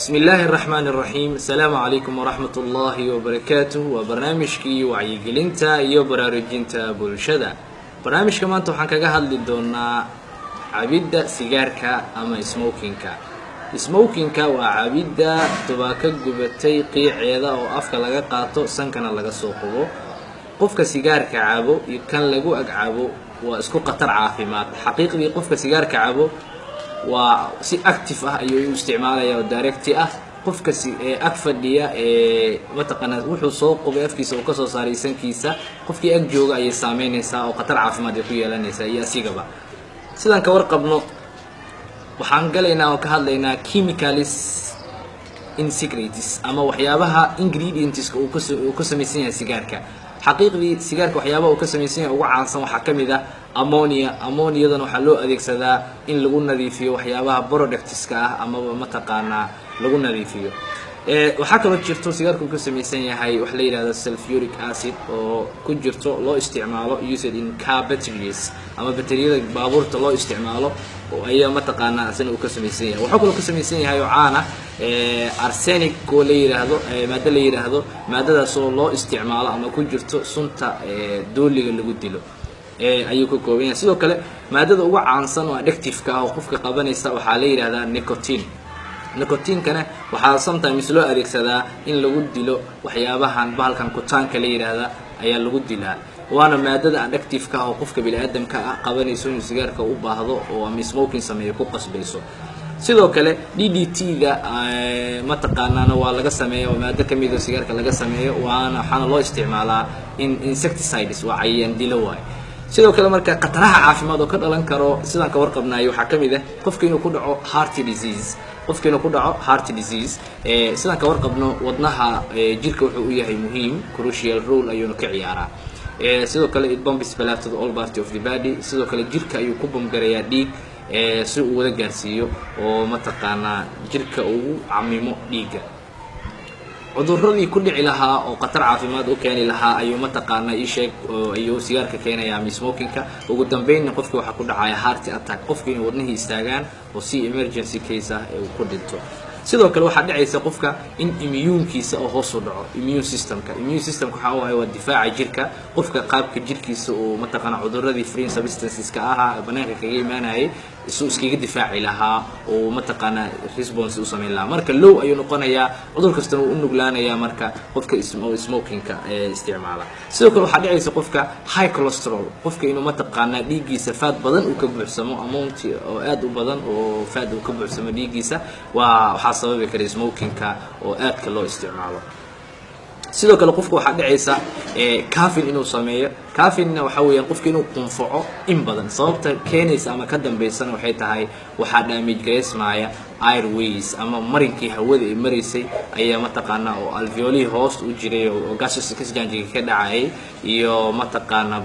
بسم الله الرحمن الرحيم. السلام عليكم ورحمة الله وبركاته. وبرنامجكي وعيقلينتا iyo baraarujinta bulshada. barnaamijka maanta waxaan kaga hadli doonaa cabidda sigaarka ama smoking-ka. smoking-ka waa cabidda tubaako gubatay qiiceeda oo afka laga qaato sankana laga soo qubo. qofka sigaarka cabo iyo kan lagu ag cabo waa isku qatar caafimaad. xaqiiqdii qofka sigaarka cabo waa si active ah ayuu isticmaalaya oo direct ah. qofka si ag fadhiya mataqana wuxuu soo qubay afkiisa oo ka soo saaray sankiisa qofkii ag jooga ay saameynaysaa oo qatar caafimaad ay ku yeelanaysaa iyo asigaba. sidaan ka warqabno waxaan galaynaa oo ka hadlaynaa chemicals in cigarettes ama waxyaabaha ingredients uu ka samaysan yahay sigaarka. xaqiiqdii sigaarka waxyaabaha uu ka samaysan yahay ugu caansan waxaa kamid ah ammonia. ammoniadan waxaa loo adeegsadaa in lagu nadiifiyo waxyaabaha productska ah ama mataqaanaa lagu nadiifiyo. waxaa kaloo jirto sigaarka uu ka samaysan yahay wax la yiraahdo sulfuric acid oo ku jirto loo isticmaalo used in car batteries ama bateriyada baabuurta loo isticmaalo oo ayaa mataqaanaa asana uu ka samaysan yahay. waxaa kaloo ka samaysan yahay oo caana arsenic oo la yiraahdo maada la yiraahdo maadadaas oo loo isticmaalo ama ku jirto sunta dooliga lagu dilo ayuu ka kooban yahay. sidoo kale maadada ugu caansan oo addictive-ka ah oo qofka qabanaysa waxaa la yiraahdaa nicotine. nicotine-kana waxaa sometimes loo adeegsadaa in lagu dilo waxyaabahan bahalkan kutaanka la yiraahdo ayaa lagu dilaa. waana maadada addictive-ka ah oo qofka bini'aadamka ah qabanayso inuu sigaarka u baahdo oo ama smoking sameeyo ku qasbayso. sidoo kale DDT-ga mataqaanana waa laga sameeyaa maado kamid ah sigaarka laga sameeyo waxaana loo isticmaalaa in insecticides waa cayayaan dilo waay. sidoo kale marka qataraha caafimaad oo ka dhalan karo sidaan ka warqabnaayo waxaa kamid ah qofka inuu ku dhaco heart disease. qofka inuu ku dhaco heart disease sidaan ka warqabno wadnaha jirka wuxuu u yahay muhiim, crucial role ayuu ka ciyaaraa. sidoo kale it pumps blood to all parts of the body. sidoo kale jirka ayuu ku bamgareeyaa dhiig si uu wada gaarsiiyo oo mataqaanaa jirka ugu camimo dhiiga. cudurradii ku dhici lahaa oo qatar caafimaad u keeni lahaa ayuu mataqaanaa ii sheeg ayuu sigaarka keenayaa ama smoking-ka. ugu dambeynna qofka waxaa ku dhacaya heart attack, qofka inuu wadnihii istaagaan oo si emergency case ah uu ku dhinto. sidoo kale waxaa dhacaysa qofka in immune-kiisa oo hoos u dhaco. immune system-ka waxaa waaye waa difaaca jirka. qofka qaabka jirkiisa uu mataqaanaa cudurradii free substances-ka ahaa banaanka kaga imaanayay isuu iskaga difaaci lahaa oo mataqaanaa response u sameyn lahaa. marka low ayuu noqonayaa, cudur kastana uu u nuglaanayaa marka qofka smoking-ka isticmaala. sidoo kale waxaa dhacaysa qofka high cholesterol, qofka inuu mataqaanaa dhiiggiisa fat badan uu ka buuxsamo amount oo aad u badan oo fat uu ka buuxsamo dhiiggiisa waxaa sababi kara smoking-ka oo aadka loo isticmaalo. sidoo kale qofka waxaa dhacaysa caffeine inuu sameeyo. caffeine waxa weeyaan qofka inuu qunfaco in badan. sababta keenaysa ama ka dambeysana waxay tahay waxaa damage gareysmaya airways ama marinkii hawada ay maraysay ayaa mataqaanaa oo alveoli hoos u jiray oo gases kasjanjiga ka dhacay iyo mataqaanaa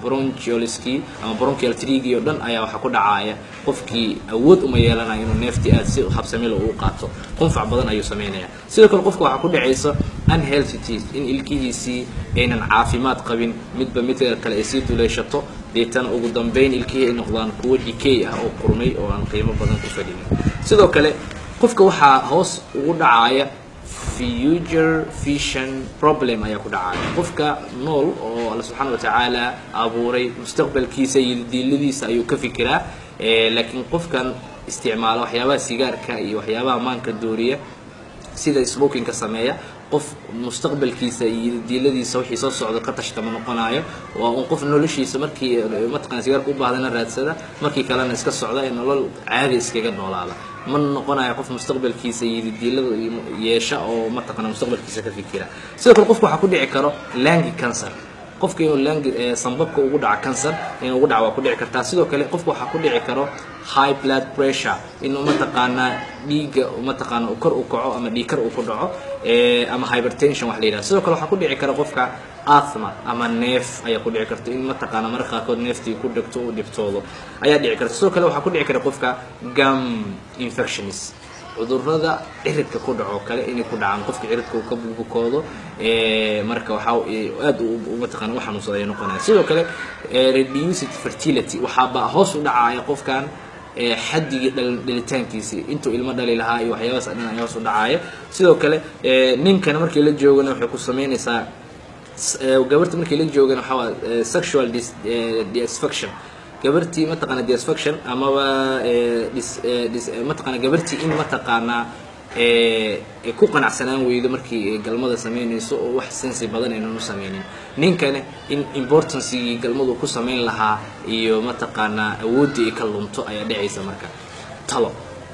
bronchioliski ama bronchial tree iyo dhan ayaa waxa ku dhacaya qofkii awood uma yeelanayo inuu neefti aad si habsami leh u qaato. qunfac badan ayuu sameynaya. sidoo kale qofka waxaa ku dhacaysa unhealthy teeth, in ilkihiisii aynan caafimaad qabin midba midka kale ay sii duleeshato deetana ugu dambeyn ilkihii ay noqdaan kuwo decay ah oo qurmay oo aan qiimo badan ku fadhinin. sidoo kale qofka waxaa hoos ugu dhacaya future vision problem ayaa ku dhacaya. qofka nool oo Allah subhanahu wa ta'ala abuuray mustaqbalkiisa iyo diiladiisa ayuu ka fikiraa laakiin qofkan isticmaala waxyaabaha sigaarka iyo waxyaabaha maanka dooriya sida smoking-ka sameeya qof mustaqbalkiisa iyo diiladiisa wixii soo socdo ka tashtama noqonayo. waa un qof noloshiisa markii mataqaanaa sigaarka u baahdana raadsada markii kalena iska socda ee nolol caadi iskaga noolaada. ma noqonayo qof mustaqbalkiisa iyo diilada yeesha oo mataqaanaa mustaqbalkiisa ka fikira. sidoo kale qofka waxaa ku dhici karo lung cancer. qofka inuu lung sanbabka ugu dhaco cancer inuu ugu dhaco waa ku dhici kartaa. sidoo kale qofka waxaa ku dhici karo high blood pressure inuu mataqaanaa dhiiga mataqaanaa kor u kaco ama dhiig kar uu ku dhaco ama hypertension wax la yiraahdo. sidoo kale waxaa ku dhici kara qofka asthma ama neef ayaa ku dhici karta in mataqaanaa marka qaarkood neeftii ku dhigto u dhibtoodo ayaa dhici karta. sidoo kale waxaa ku dhici kara qofka gum infections, cudurrada ciridka ku dhaco kale inay ku dhacaan qofka ciridka uu ka bukoodo marka waxa aad u mataqaanaa wax xanuunsan ay noqonayaan. sidoo kale reduced fertility waxaa hoos u dhacaya qofkan xaddigii dhalitaankiisii intuu ilmo dhali lahaa iyo waxyaabahaas dhan ayaa hoos u dhacaya sidoo kale ninkana markii la joogana waxay ku sameynaysaa gabarta markii la joogana waxa waa sexual dysfunction gabartii mataqaana dysfunction amaba mataqaana gabartii in mataqaana ku qanacsanaan weydo markii galmada sameynayso oo wax sensi badan inuu sameynin ninkana in importance galmadu ku sameyn lahaa iyo mataqaana awoodii ka lunto ayaa dhacaysa marka talo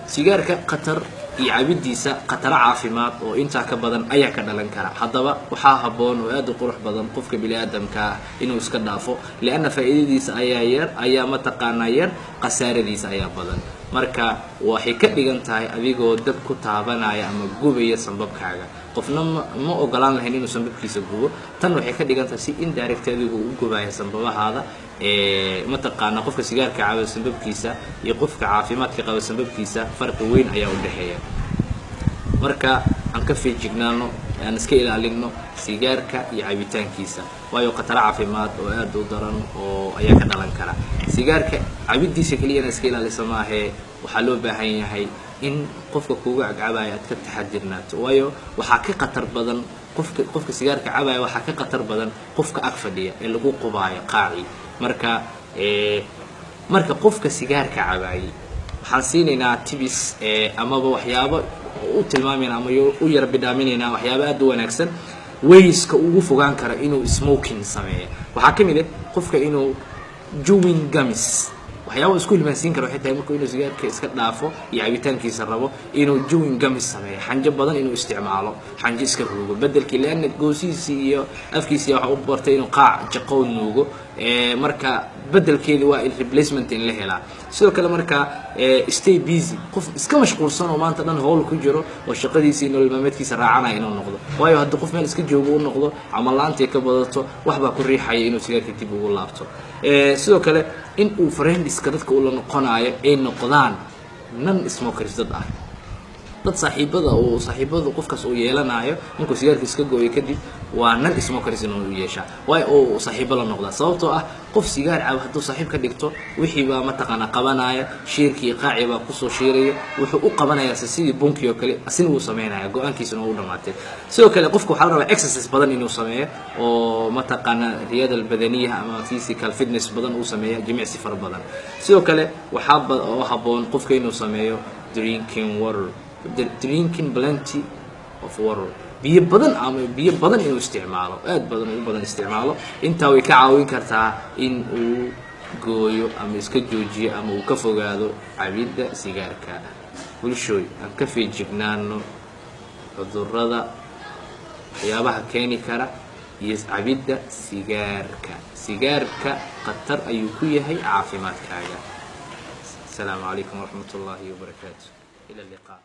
sigaarka qatar iyo cabidiisa qatar caafimaad oo inta ka badan ayaa ka dhalan kara hadaba waxa haboon oo aad u qurux badan qofka bini'aadamka inuu iska dhaafo leena faa'iidadiisa ayaa mataqaana yar qasaaradiisa ayaa badan marka waxay ka dhigan tahay adigoo dab ku taabanaya ama gubaya sanbabkaaga qofna ma ogolaan lahayn inuu sanbabkiisa gubo tan waxay ka dhigan tahay si indirect adigu u gubaya sanbabahaada mataqaana qofka sigaarka caawa sanbabkiisa iyo qofka caafimaadka qaba sanbabkiisa farqi weyn ayaa u dhaxeeya marka aan ka feejignaano aan iska ilaalino sigaarka iyo cabitaankiisa waayo qatar caafimaad oo aad u daran oo ayaa ka dhalan kara sigaarka cabidiisa kaliya iska ilaalisa ma aha waxa loo baahan yahay in qofka kuuga cagcabaya aad ka taxadirnaato waayo waxa ka qatar badan qofka sigaarka cabaya waxa ka qatar badan qofka ag fadhiya ee lagu qubaayo qaaci marka qofka sigaarka cabay waxaan siinaynaa tibis amaba waxyaabo u tilmaamayna ama u yar bidaaminayna waxyaabo aad u wanaagsan wayska ugu fogaan kara inuu smoking sameeyo waxa kamid ah qofka inuu chewing gums waxyaabo isku hilmaansiin karo xitaa markuu inuu sigaarka iska dhaafo iyo cabitaankiisa rabo inuu chewing gums sameeyo xanjo badan inuu isticmaalo xanjo iska ruugo bedelkii leena goosiisi iyo afkiisa waxa u bartay inuu qaac jaqoon nuugo marka bedelkeedu waa replacement in la helaa sidoo kale marka stay busy qof iska mashquulsan oo maanta dhan howl ku jiro oo shaqadiisa iyo nolol maalmeedkiisa raacanaya inuu noqdo waayo haddii qof meel iska joogo uu noqdo ama laanta ka badato waxba ku riixaya inuu sigaarka dib ugu laabto sidoo kale in uu friendiska dadka uu la noqonayo ay noqdaan non smokers dad saaxiibada qofkaas uu yeelanayo markuu sigaarka iska gooyo kadib waa non smokers inuu yeesha way oo saaxiibo la noqda sababtoo ah qof sigaar cab hadduu saaxiib ka dhigto wixii baa mataqaana qabanaya shirkii qaaci baa ku soo shiiraya wuxuu u qabanaya sidii bunki oo kale asin uu sameeynaya go'aankiisuna uu dhamaatay sidoo kale qofku waxa la rabaa exercise badan inuu sameeyo oo mataqaana riyada badaniyaha ama physical fitness badan uu sameeyo jimicsi far badan sidoo kale waxa haboon qofka inuu sameeyo drinking plenty of water biyo badan inuu isticmaalo aad badan isticmaalo inta way ka caawin kartaa in uu gooyo ama iska joojiyo ama uu ka fogaado cabida sigaarka bulshooy aan ka feejignaano cudurrada waxyaabaha keeni kara iyo cabida sigaarka qatar ayuu ku yahay caafimaadkaaga. السلام عليكم ورحمة الله وبركاته. إلى اللقاء.